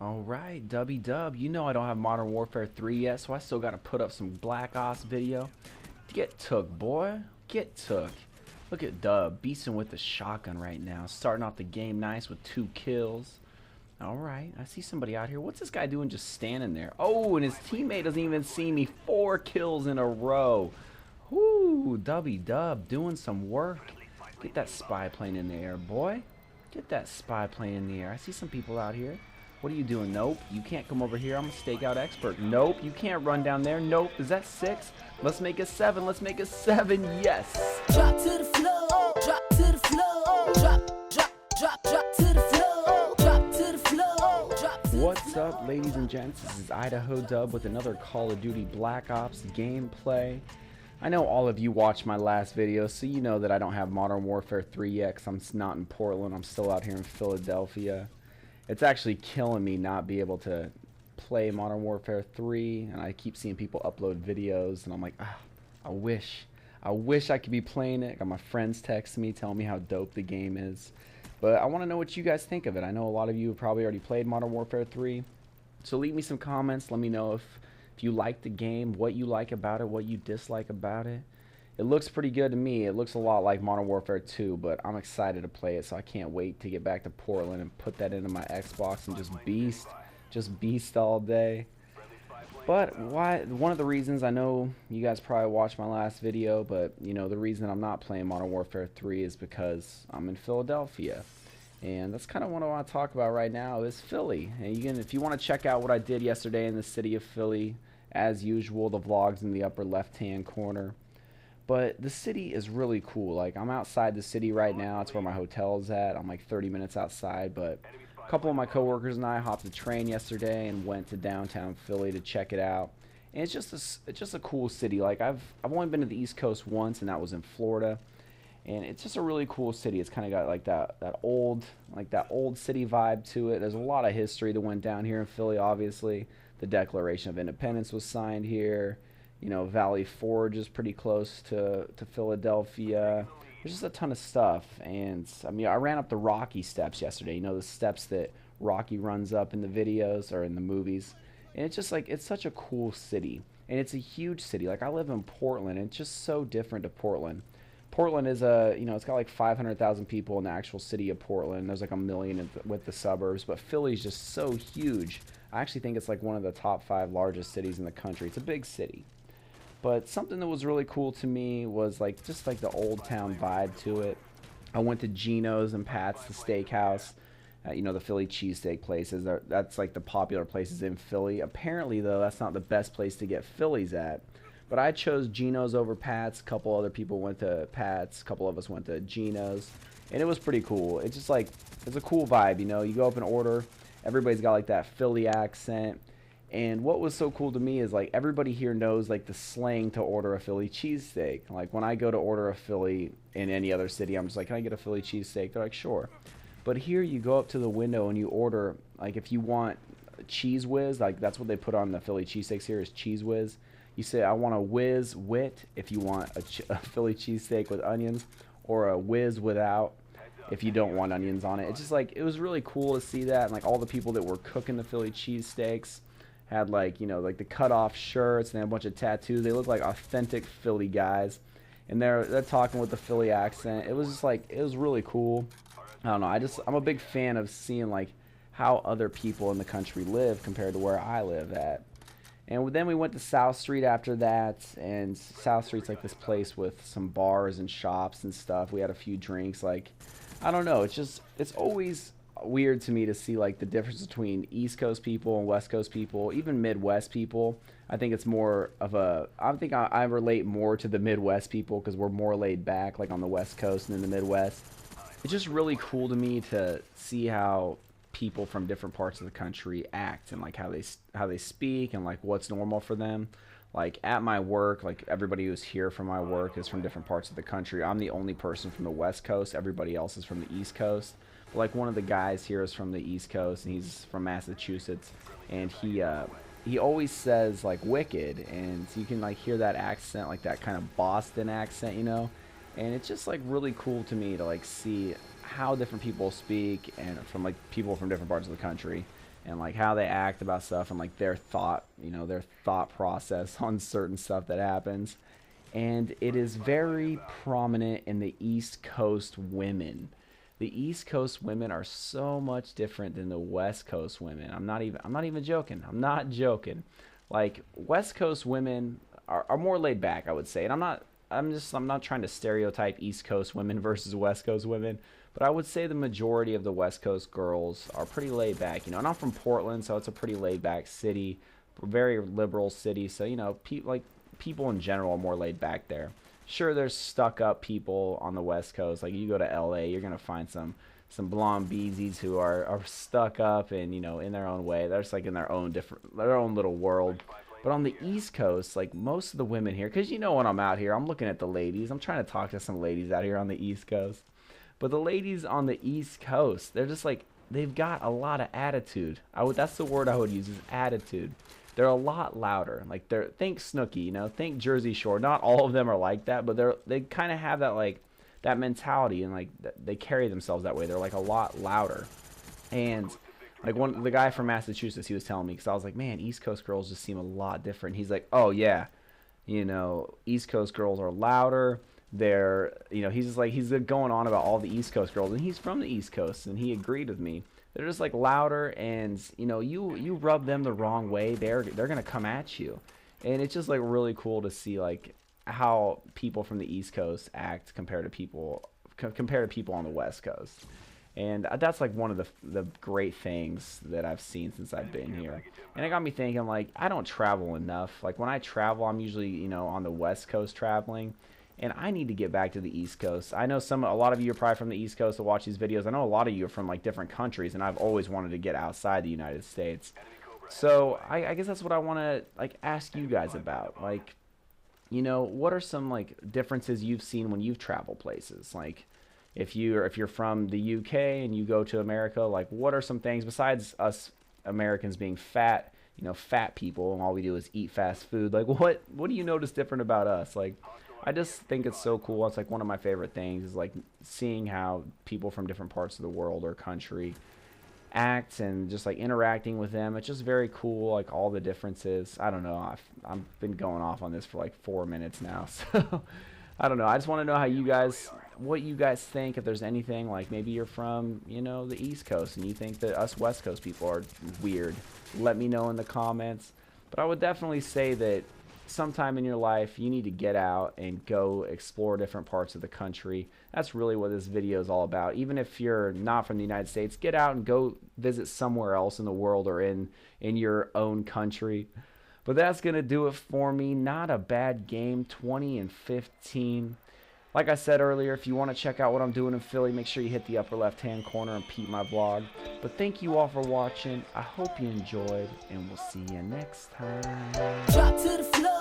Alright, Dubby Dub. You know I don't have Modern Warfare 3 yet, so I still gotta put up some Black Ops video. Get took, boy. Get took. Look at Dub, beasting with the shotgun right now. Starting off the game nice with 2 kills. Alright, I see somebody out here. What's this guy doing just standing there? Oh, and his teammate doesn't even see me. 4 kills in a row. Whoo, Dubby Dub doing some work. Get that spy plane in the air, boy. Get that spy plane in the air. I see some people out here. What are you doing? Nope, you can't come over here. I'm a stakeout expert. Nope, you can't run down there. Nope, is that 6? Let's make it 7. Let's make it 7. Yes. Drop to the floor. Drop to the floor. Drop to the floor. Drop to the floor. Drop to the What's up, ladies and gents? This is IDAHODUB with another Call of Duty Black Ops gameplay. I know all of you watched my last video, so you know that I don't have Modern Warfare 3 yet because I'm not in Portland. I'm still out here in Philadelphia. It's actually killing me not be able to play Modern Warfare 3, and I keep seeing people upload videos, and I'm like, I wish I could be playing it. Got my friends texting me, telling me how dope the game is. But I want to know what you guys think of it. I know a lot of you have probably already played Modern Warfare 3, so leave me some comments. Let me know if you like the game, what you like about it, what you dislike about it. It looks pretty good to me. It looks a lot like Modern Warfare 2, but I'm excited to play it, so I can't wait to get back to Portland and put that into my Xbox and just beast all day. But one of the reasons, I know you guys probably watched my last video, but you know the reason I'm not playing Modern Warfare 3 is because I'm in Philadelphia. And that's kind of what I want to talk about right now is Philly. And if you want to check out what I did yesterday in the city of Philly, as usual, the vlog's in the upper left-hand corner. But the city is really cool. Like, I'm outside the city right now. That's where my hotel is at. I'm like 30 minutes outside. But a couple of my coworkers and I hopped the train yesterday and went to downtown Philly to check it out. And it's just a cool city. Like, I've only been to the East Coast once, and that was in Florida. And it's just a really cool city. It's kind of got like that old city vibe to it. There's a lot of history that went down here in Philly. Obviously, the Declaration of Independence was signed here. You know, Valley Forge is pretty close to Philadelphia. There's just a ton of stuff. And I mean, I ran up the Rocky steps yesterday. You know, the steps that Rocky runs up in the videos or in the movies. And it's just like, it's such a cool city. And it's a huge city. Like, I live in Portland, and it's just so different to Portland. Portland is it's got like 500,000 people in the actual city of Portland. There's like 1 million with the suburbs, but Philly's just so huge. I actually think it's like one of the top 5 largest cities in the country. It's a big city. But something that was really cool to me was like just like the old town vibe to it. I went to Gino's and Pat's, the steakhouse. You know, the Philly cheesesteak places. That's like the popular places in Philly. Apparently, though, that's not the best place to get Phillies at. But I chose Gino's over Pat's. A couple other people went to Pat's. A couple of us went to Gino's. And it was pretty cool. It's just like, it's a cool vibe, you know. You go up and order. Everybody's got like that Philly accent. And what was so cool to me is like everybody here knows like the slang to order a Philly cheesesteak. Like when I go to order a Philly in any other city, I'm just like, can I get a Philly cheesesteak? They're like, sure. But here you go up to the window and you order, like if you want cheese whiz, like that's what they put on the Philly cheesesteaks here is cheese whiz. You say, I want a whiz wit if you want a Philly cheesesteak with onions, or a whiz without if you don't want onions on it. It's just like, it was really cool to see that. And like all the people that were cooking the Philly cheesesteaks had like, you know, like the cut off shirts and a bunch of tattoos. They look like authentic Philly guys. And they're talking with the Philly accent. It was just like, it was really cool. I don't know, I'm a big fan of seeing like how other people in the country live compared to where I live at. And then we went to South Street after that, and South Street's like this place with some bars and shops and stuff. We had a few drinks. Like, I don't know, it's always weird to me to see like the difference between East Coast people and West Coast people, even Midwest people. I think it's more of I relate more to the Midwest people because we're more laid back, like on the West Coast and in the Midwest. It's just really cool to me to see how people from different parts of the country act and like how they speak and like what's normal for them. Like at my work, like everybody who's here for my work is from different parts of the country. I'm the only person from the West Coast. Everybody else is from the East Coast. But like one of the guys here is from the East Coast and he's from Massachusetts, and he always says like wicked, and so you can like hear that accent, like that kind of Boston accent, you know. And it's just like really cool to me to like see how different people speak and from like people from different parts of the country. and like how they act about stuff, and like their thought, their thought process on certain stuff that happens. And it is very prominent in the East Coast women. The East Coast women are so much different than the West Coast women. I'm not even joking. I'm not joking. Like, West Coast women are more laid back, I would say. And I'm not trying to stereotype East Coast women versus West Coast women, but I would say the majority of the West Coast girls are pretty laid back. And I'm from Portland, so it's a pretty laid back city, very liberal city. So, people in general are more laid back there. Sure, there's stuck up people on the West Coast. Like, you go to LA, you're gonna find some blonde beezies who are stuck up and in their own way. They're just like in their own little world. But on the East Coast, like, most of the women here, because when I'm out here, I'm looking at the ladies. I'm trying to talk to some ladies out here on the East Coast. But the ladies on the East Coast, they're just like, they've got a lot of attitude. That's the word I would use, is attitude. They're a lot louder. Like, think Snooki, think Jersey Shore. Not all of them are like that, but they kind of have that, like, that mentality, and like they carry themselves that way. They're like a lot louder. And like the guy from Massachusetts, he was telling me, because I was like, man, East Coast girls just seem a lot different. He's like, oh yeah, East Coast girls are louder. They're, he's just like, he's going on about all the East Coast girls, and he's from the East Coast, and he agreed with me. They're just like louder, and you rub them the wrong way, they're gonna come at you. And it's just like really cool to see like how people from the East Coast act compared to people on the West Coast. And that's like one of the great things that I've seen since I've been here. And it got me thinking, like, I don't travel enough. Like, when I travel, I'm usually on the West Coast traveling. And I need to get back to the East Coast. I know a lot of you are probably from the East Coast to watch these videos. I know a lot of you are from like different countries, and I've always wanted to get outside the United States. So I guess that's what I want to like ask you guys about. Like, what are some like differences you've seen when you've traveled places? Like, if you're from the UK and you go to America, like, what are some things besides us Americans being fat, fat people, and all we do is eat fast food? Like, what do you notice different about us? Like, I just think it's so cool. It's like one of my favorite things is like seeing how people from different parts of the world or country act, and just like interacting with them. It's just very cool, like all the differences. I don't know. I've been going off on this for like 4 minutes now, so I don't know. I just want to know what you guys think. If there's anything, like maybe you're from the East Coast and you think that us West Coast people are weird, let me know in the comments. But I would definitely say that sometime in your life you need to get out and go explore different parts of the country. That's really what this video is all about. Even if you're not from the United States, get out and go visit somewhere else in the world, or in your own country. But that's gonna do it for me. Not a bad game, 20-15. Like I said earlier, if you want to check out what I'm doing in Philly, make sure you hit the upper left hand corner and peep my vlog. But thank you all for watching. I hope you enjoyed, and we'll see you next time. Drop to the floor.